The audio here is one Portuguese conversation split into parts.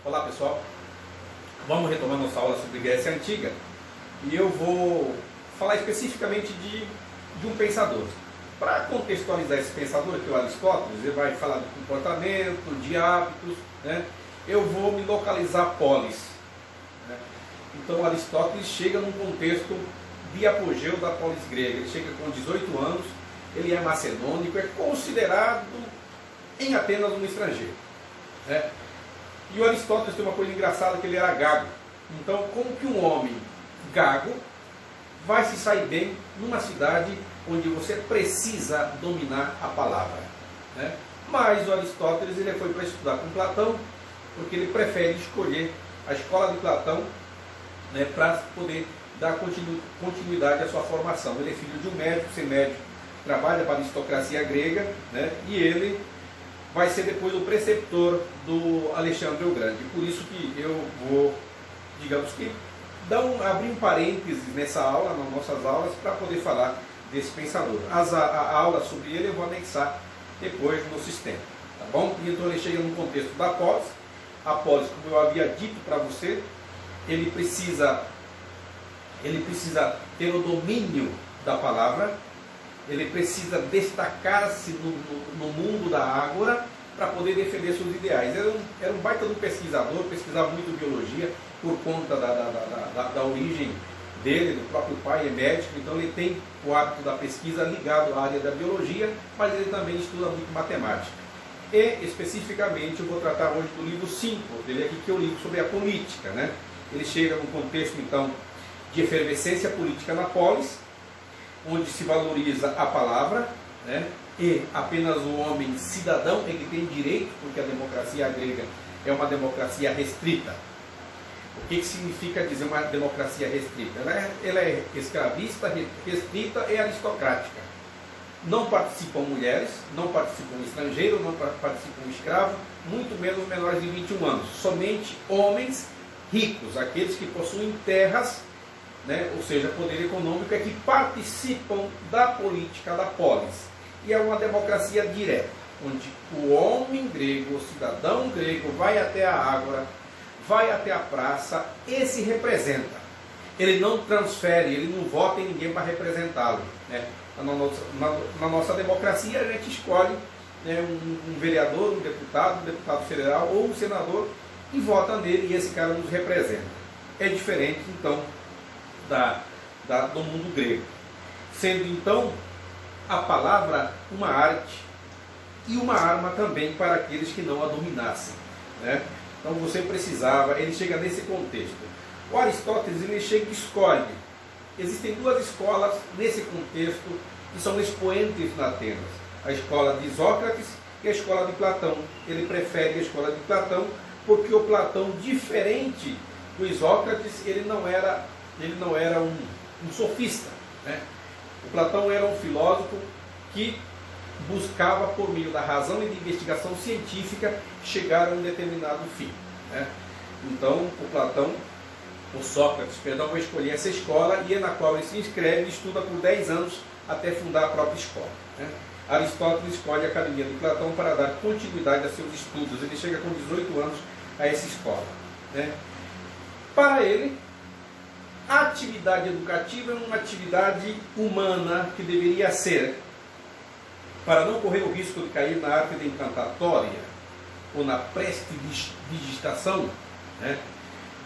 Olá pessoal, vamos retomar nossa aula sobre Grécia Antiga e eu vou falar especificamente de um pensador. Para contextualizar esse pensador, que é o Aristóteles, ele vai falar do comportamento, de hábitos, né? Eu vou me localizar a polis. Né? Então Aristóteles chega num contexto de apogeu da polis grega, ele chega com 18 anos, ele é macedônico, é considerado em Atenas um estrangeiro. Né? E o Aristóteles tem uma coisa engraçada, que ele era gago. Então, como que um homem gago vai se sair bem numa cidade onde você precisa dominar a palavra? Né? Mas o Aristóteles ele foi para estudar com Platão, porque ele prefere escolher a escola de Platão, né, para poder dar continuidade à sua formação. Ele é filho de um médico, ser médico, trabalha para a aristocracia grega, né, e ele vai ser depois o preceptor do Alexandre o Grande. Por isso que eu vou, digamos que, abrir um parênteses nessa aula, nas nossas aulas, para poder falar desse pensador. A aula sobre ele eu vou anexar depois no sistema, tá bom? Então ele chega no contexto da polis. A polis, como eu havia dito para você, ele precisa ter o domínio da palavra, ele precisa destacar-se no mundo da ágora para poder defender seus ideais. Era um baita do pesquisador, pesquisava muito biologia por conta da origem dele, do próprio pai é médico, então ele tem o hábito da pesquisa ligado à área da biologia, mas ele também estuda muito matemática. E especificamente eu vou tratar hoje do livro 5 dele aqui, que é o livro sobre a política. Né? Ele chega num contexto então de efervescência política na polis, onde se valoriza a palavra, né? E apenas o homem cidadão é que tem direito, porque a democracia grega é uma democracia restrita. O que significa dizer uma democracia restrita? Ela é escravista, restrita e aristocrática. Não participam mulheres, não participam estrangeiros, não participam escravos, muito menos menores de 21 anos. Somente homens ricos, aqueles que possuem terras, né, ou seja, poder econômico, é que participam da política da polis. E é uma democracia direta, onde o homem grego, o cidadão grego, vai até a ágora, vai até a praça e se representa. Ele não transfere, ele não vota em ninguém para representá-lo. Né? Na nossa democracia, a gente escolhe, né, um vereador, um deputado federal ou um senador e vota nele e esse cara nos representa. É diferente, então, do mundo grego. Sendo, então, a palavra uma arte e uma arma também para aqueles que não a dominassem. Né? Então você precisava, ele chega nesse contexto. O Aristóteles ele chega e escolhe. Existem duas escolas nesse contexto que são expoentes na Atenas. A escola de Sócrates e a escola de Platão. Ele prefere a escola de Platão porque o Platão, diferente do Sócrates, ele não era um sofista. Né? O Platão era um filósofo que buscava, por meio da razão e de investigação científica, chegar a um determinado fim. Né? Então, o Sócrates, vai escolher essa escola e é na qual ele se inscreve e estuda por 10 anos até fundar a própria escola. Né? Aristóteles escolhe a Academia de Platão para dar continuidade a seus estudos. Ele chega com 18 anos a essa escola. Né? Para ele, a atividade educativa é uma atividade humana que deveria ser, para não correr o risco de cair na arte da encantatória ou na prestidigitação, né,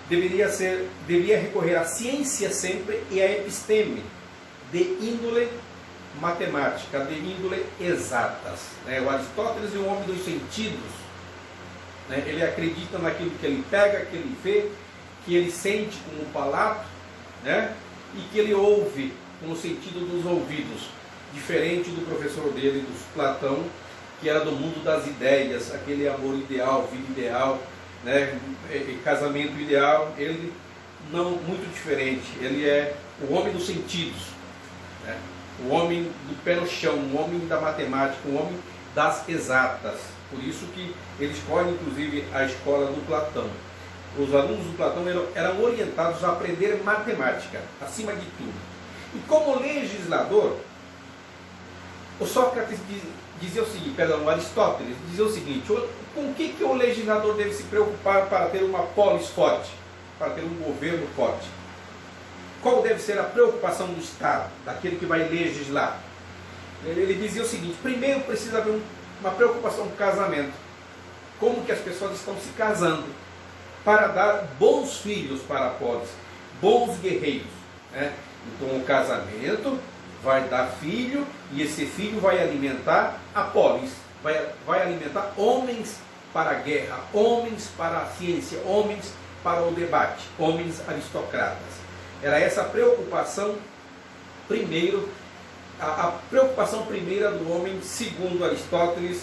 deveria recorrer à ciência sempre e à episteme, de índole matemática, de índole exatas. Né? O Aristóteles é um homem dos sentidos. Né? Ele acredita naquilo que ele pega, que ele vê, que ele sente com o palato, né? E que ele ouve com o sentido dos ouvidos, diferente do professor dele, do Platão, que era do mundo das ideias, aquele amor ideal, vida ideal, né? Casamento ideal. Ele não, muito diferente, ele é o homem dos sentidos, né? O homem do pé no chão, o homem da matemática, o homem das exatas. Por isso que ele escolhe inclusive a escola do Platão. Os alunos do Platão eram orientados a aprender matemática, acima de tudo. E como legislador, o Sócrates dizia o seguinte, perdão, Aristóteles dizia o seguinte: com que o legislador deve se preocupar para ter uma polis forte, para ter um governo forte? Qual deve ser a preocupação do Estado, daquele que vai legislar? Ele dizia o seguinte: primeiro precisa haver uma preocupação com o casamento. Como que as pessoas estão se casando para dar bons filhos para a polis, bons guerreiros, né? Então o casamento vai dar filho, e esse filho vai alimentar a polis, vai alimentar homens para a guerra, homens para a ciência, homens para o debate, homens aristocratas. Era essa a preocupação primeiro, a preocupação primeira do homem, segundo Aristóteles,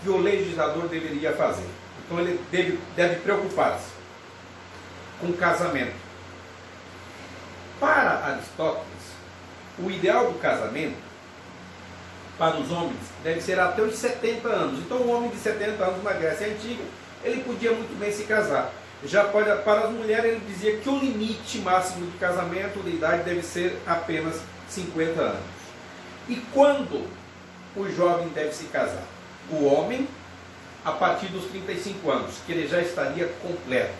que o legislador deveria fazer. Então ele deve preocupar-se com o casamento. Para Aristóteles, o ideal do casamento para os homens deve ser até os 70 anos. Então um homem de 70 anos na Grécia Antiga, ele podia muito bem se casar. Já para as mulheres, ele dizia que o limite máximo de casamento, de idade, deve ser apenas 50 anos. E quando o jovem deve se casar? O homem, a partir dos 35 anos, que ele já estaria completo.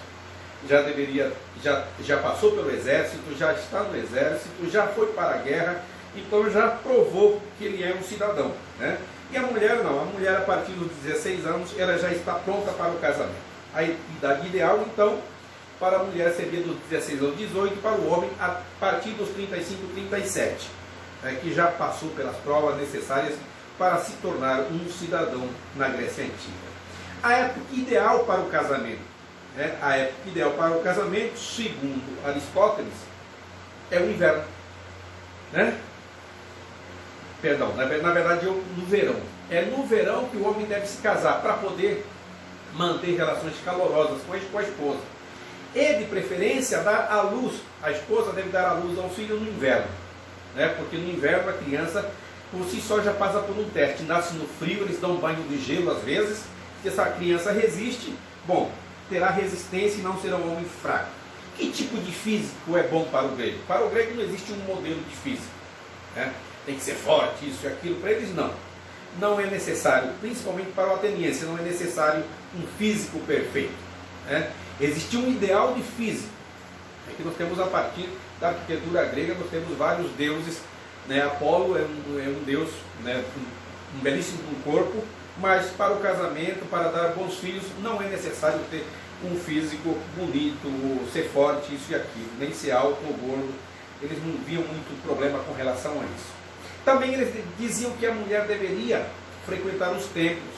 Já passou pelo exército, já está no exército, já foi para a guerra, então já provou que ele é um cidadão, né? E a mulher não, a mulher a partir dos 16 anos, ela já está pronta para o casamento. A idade ideal, então, para a mulher seria dos 16 aos 18, para o homem a partir dos 35, 37, que já passou pelas provas necessárias para se tornar um cidadão na Grécia Antiga. A época ideal para o casamento, a época ideal para o casamento, segundo Aristóteles, é o inverno, né? Perdão, na verdade no verão. É no verão que o homem deve se casar para poder manter relações calorosas com a esposa. E de preferência dar à luz, a esposa deve dar à luz ao filho no inverno, né? Porque no inverno a criança por si só já passa por um teste, nasce no frio, eles dão banho de gelo às vezes, se essa criança resiste, bom, terá resistência e não será um homem fraco. Que tipo de físico é bom para o grego? Para o grego não existe um modelo de físico, né? Tem que ser forte, isso e aquilo, para eles não. Não é necessário, principalmente para o ateniense, não é necessário um físico perfeito, né? Existe um ideal de físico. Aqui nós temos, a partir da arquitetura grega, nós temos vários deuses, né? Apolo é um deus, né? Um belíssimo corpo, mas para o casamento, para dar bons filhos, não é necessário ter um físico bonito, ser forte, isso e aquilo, nem ser alto ou gordo. Eles não viam muito problema com relação a isso. Também eles diziam que a mulher deveria frequentar os templos,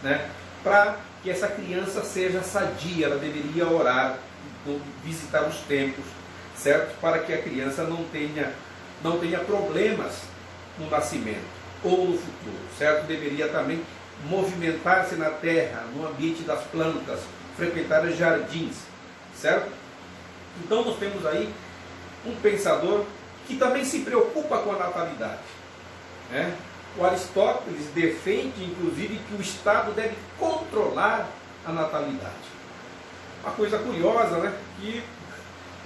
né? Para que essa criança seja sadia, ela deveria orar, visitar os templos, certo? Para que a criança não tenha problemas no nascimento ou no futuro, certo? Deveria também movimentar-se na terra, no ambiente das plantas, frequentar os jardins, certo? Então nós temos aí um pensador que também se preocupa com a natalidade, né? O Aristóteles defende, inclusive, que o Estado deve controlar a natalidade. Uma coisa curiosa, né? Que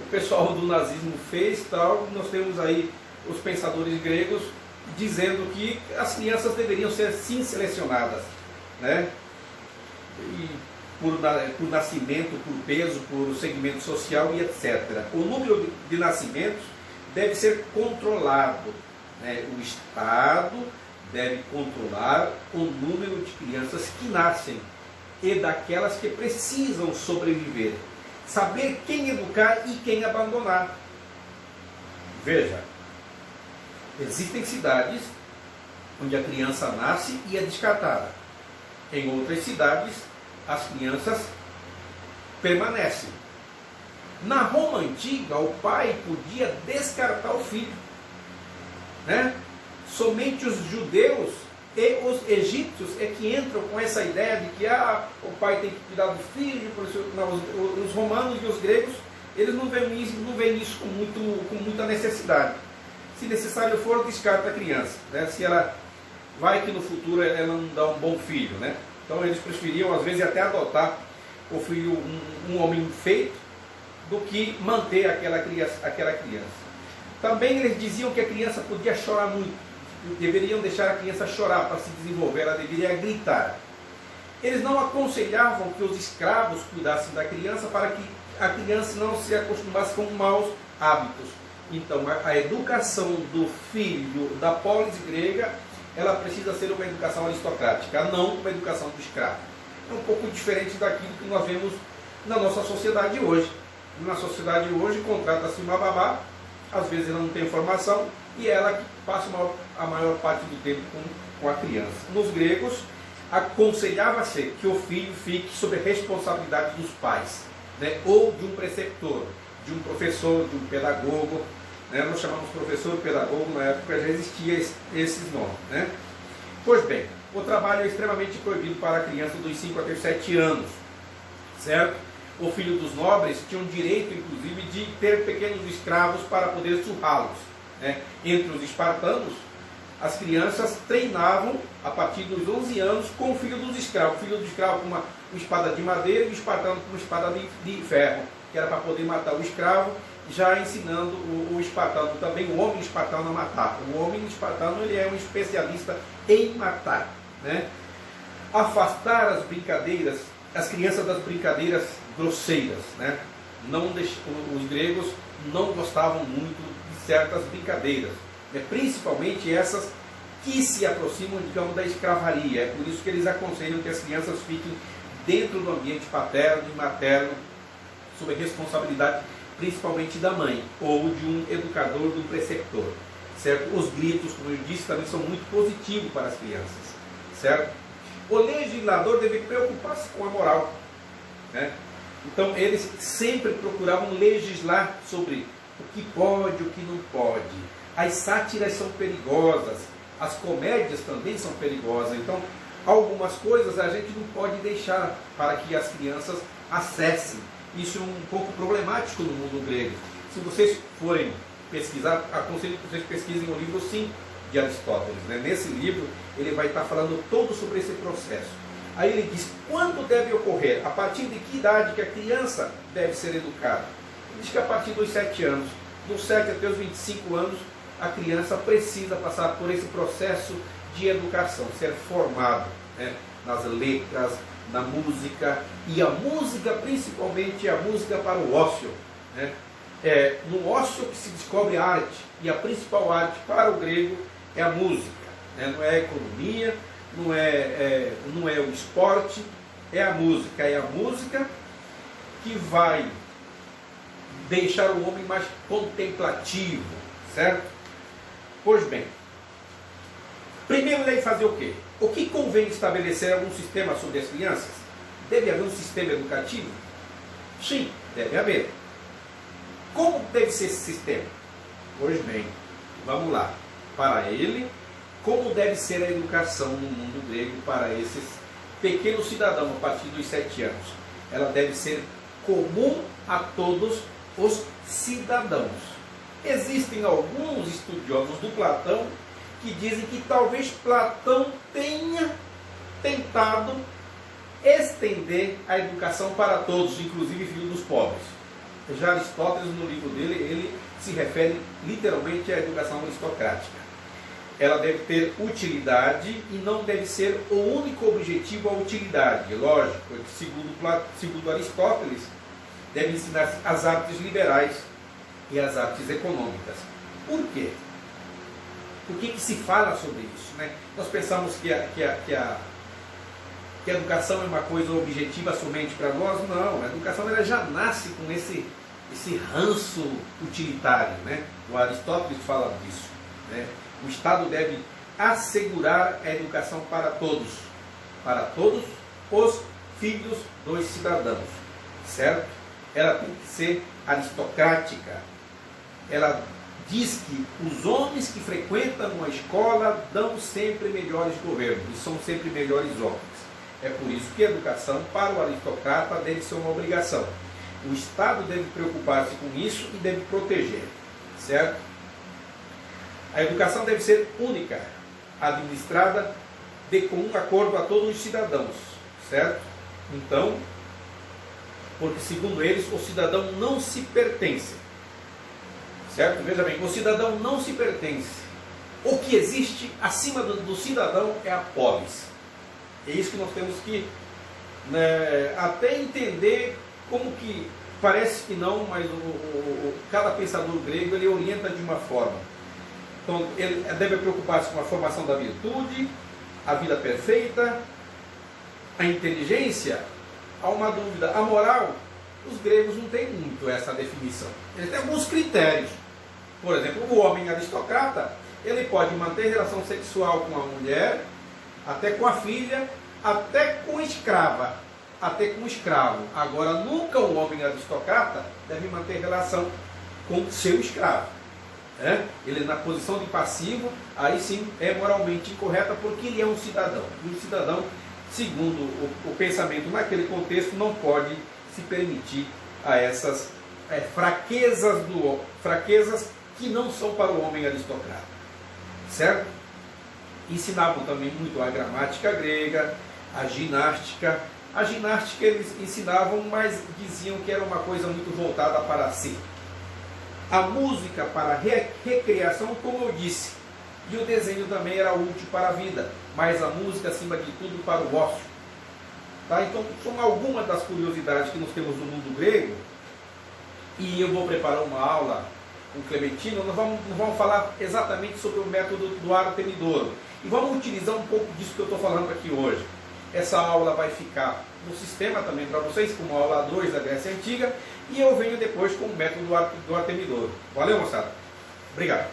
o pessoal do nazismo fez, tal. Nós temos aí os pensadores gregos dizendo que as crianças deveriam ser sim selecionadas, né? E por nascimento, por peso, por segmento social e etc. O número de nascimentos deve ser controlado, né? O Estado deve controlar o número de crianças que nascem e daquelas que precisam sobreviver. Saber quem educar e quem abandonar. Veja, existem cidades onde a criança nasce e é descartada. Em outras cidades, as crianças permanecem. Na Roma antiga, o pai podia descartar o filho, né? Somente os judeus e os egípcios é que entram com essa ideia de que o pai tem que cuidar do filho. Os romanos e os gregos, eles não veem isso com muita necessidade. Se necessário for, descarta a criança, né? Se ela vai que no futuro ela não dá um bom filho, né? Então eles preferiam às vezes até adotar o filho, um homem feito, do que manter aquela criança. Também eles diziam que a criança podia chorar muito, deveriam deixar a criança chorar para se desenvolver, ela deveria gritar. Eles não aconselhavam que os escravos cuidassem da criança para que a criança não se acostumasse com maus hábitos. Então, a educação do filho da polis grega, ela precisa ser uma educação aristocrática, não uma educação do escravo. É um pouco diferente daquilo que nós vemos na nossa sociedade hoje. Na sociedade hoje, contrata-se uma babá, às vezes ela não tem formação, e ela que passa a maior parte do tempo com a criança. Nos gregos, aconselhava-se que o filho fique sob a responsabilidade dos pais, né? Ou de um preceptor, de um professor, de um pedagogo, né? Nós chamamos professor, pedagogo, na época já existia esses nomes, né? Pois bem, o trabalho é extremamente proibido para a criança dos 5 até 7 anos, certo? O filho dos nobres tinha o direito, inclusive, de ter pequenos escravos para poder surrá-los, né? Entre os espartanos, as crianças treinavam a partir dos 11 anos com o filho dos escravos. O filho do escravo com uma espada de madeira e o espartano com uma espada de ferro, que era para poder matar o escravo, já ensinando o espartano também, o homem espartano a matar. O homem espartano, ele é um especialista em matar, né? Afastar as brincadeiras, as crianças das brincadeiras grosseiras, né? Os gregos não gostavam muito de certas brincadeiras, né? Principalmente essas que se aproximam, digamos, da escravaria. É por isso que eles aconselham que as crianças fiquem dentro do ambiente paterno e materno, sob a responsabilidade principalmente da mãe, ou de um educador, de um preceptor, certo? Os gritos, como eu disse, também são muito positivos para as crianças, certo? O legislador deve preocupar-se com a moral, né? Então, eles sempre procuravam legislar sobre o que pode e o que não pode. As sátiras são perigosas, as comédias também são perigosas. Então, algumas coisas a gente não pode deixar para que as crianças acessem. Isso é um pouco problemático no mundo grego. Se vocês forem pesquisar, aconselho que vocês pesquisem o livro 5 de Aristóteles, né? Nesse livro, ele vai estar falando todo sobre esse processo. Aí ele diz quando deve ocorrer, a partir de que idade que a criança deve ser educada. Ele diz que a partir dos 7 anos, dos 7 até os 25 anos, a criança precisa passar por esse processo de educação, ser formado, né? Nas letras, na música, e a música principalmente é a música para o ócio, né? É no ócio que se descobre a arte, e a principal arte para o grego é a música, né? Não é a economia, não é o esporte, é a música. É a música que vai deixar o homem mais contemplativo, certo? Pois bem, primeiro deve fazer o quê? O que convém estabelecer algum sistema sobre as crianças? Deve haver um sistema educativo? Sim, deve haver. Como deve ser esse sistema? Pois bem, vamos lá. Para ele, como deve ser a educação no mundo grego para esses pequenos cidadãos a partir dos 7 anos? Ela deve ser comum a todos os cidadãos. Existem alguns estudiosos do Platão que dizem que talvez Platão tenha tentado estender a educação para todos, inclusive filhos dos pobres. Já Aristóteles, no livro dele, ele se refere literalmente à educação aristocrática. Ela deve ter utilidade e não deve ser o único objetivo a utilidade. Lógico, segundo Aristóteles, deve ensinar as artes liberais e as artes econômicas. Por quê? Por que se fala sobre isso, né? Nós pensamos que a educação é uma coisa objetiva somente para nós. Não, a educação ela já nasce com esse ranço utilitário, né? O Aristóteles fala disso, né? O Estado deve assegurar a educação para todos os filhos dos cidadãos, certo? Ela tem que ser aristocrática. Ela diz que os homens que frequentam uma escola dão sempre melhores governos e são sempre melhores homens. É por isso que a educação para o aristocrata deve ser uma obrigação. O Estado deve preocupar-se com isso e deve proteger, certo? A educação deve ser única, administrada de comum acordo a todos os cidadãos, certo? Então, porque segundo eles, o cidadão não se pertence, certo? Veja bem, o cidadão não se pertence. o que existe acima do cidadão é a polis. É isso que nós temos que, né, até entender, como que parece que não, mas cada pensador grego ele orienta de uma forma. Então ele deve preocupar-se com a formação da virtude, a vida perfeita, a inteligência. Há uma dúvida, a moral, os gregos não têm muito essa definição. Eles têm alguns critérios. Por exemplo, o homem aristocrata, ele pode manter relação sexual com a mulher, até com a filha, até com escrava, até com escravo. Agora, nunca um homem aristocrata deve manter relação com seu escravo. Ele na posição de passivo, aí sim é moralmente incorreta, porque ele é um cidadão. E um cidadão, segundo o pensamento naquele contexto, não pode se permitir a essas fraquezas que não são para o homem aristocrata. Certo? Ensinavam também muito a gramática grega, a ginástica. A ginástica eles ensinavam, mas diziam que era uma coisa muito voltada para si. A música para recreação, como eu disse, e o desenho também era útil para a vida, mas a música acima de tudo para o ócio. Tá? Então são algumas das curiosidades que nós temos no mundo grego, e eu vou preparar uma aula com Clementino. Nós vamos falar exatamente sobre o método do Artemidoro, e vamos utilizar um pouco disso que eu estou falando aqui hoje. Essa aula vai ficar no sistema também para vocês, como a aula 2 da Grécia Antiga, e eu venho depois com o método do Artemidoro. Valeu, moçada? Obrigado.